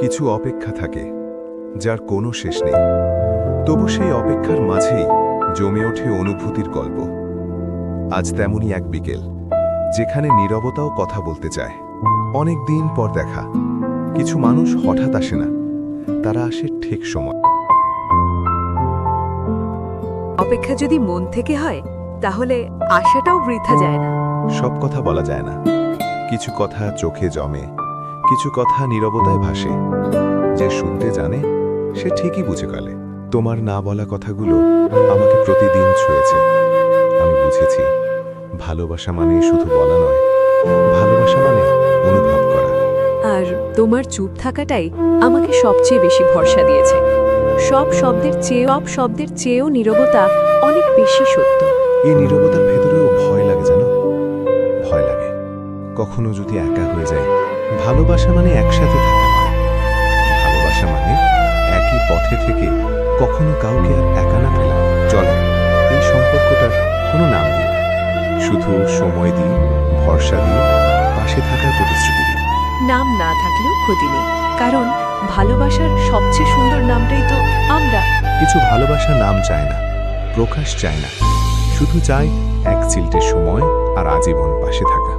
কিছু অপেক্ষা থাকে যার কোনো শেষ নেই, তবু সেই অপেক্ষার মাঝেই জমে ওঠে অনুভূতির গল্প। আজ তেমনই এক বিকেল, যেখানে নীরবতাও কথা বলতে চায়। অনেক দিন পর দেখা। কিছু মানুষ হঠাৎ আসে না, তারা আসে ঠিক সময়। অপেক্ষা যদি মন থেকে হয় তাহলে আশাটাও বৃথা যায় না। সব কথা বলা যায় না, কিছু কথা চোখে জমে, কিছু কথা নীরবতায় ভাসে। যে শুনতে জানে সে ঠিকই বুঝে গেলে। তোমার না বলা কথাগুলো আমাকে প্রতিদিন ছুঁয়েছে। আমি বুঝেছি, ভালোবাসা মানে শুধু বলা নয়, ভালোবাসা মানে অনুভব করা। আর তোমার চুপ থাকাটাই আমাকে সবচেয়ে বেশি ভরসা দিয়েছে। সব শব্দের চেয়েও নীরবতা অনেক বেশি সত্য। এই নীরবতার ভেতরেও ভয় লাগে, জানো, ভয় লাগে কখনো যদি একা হয়ে যায়। ভালোবাসা মানে একসাথে থাকা নয়, ভালোবাসা মানে একই পথে থেকে কখনো কাউকে আর একা না ফেলা। চলো এই সম্পর্কটার কোনো নাম দিই না, শুধু সময় দিই, ভরসা দিই, পাশে থাকার প্রতিশ্রুতি দিই। নাম না থাকলেও ক্ষতি নেই, কারণ ভালোবাসার সবচেয়ে সুন্দর নামটাই তো আমরা। কিছু ভালোবাসা নাম চায় না, প্রকাশ চায় না, শুধু চায় এক চিলটে সময় আর আজীবন পাশে থাকা।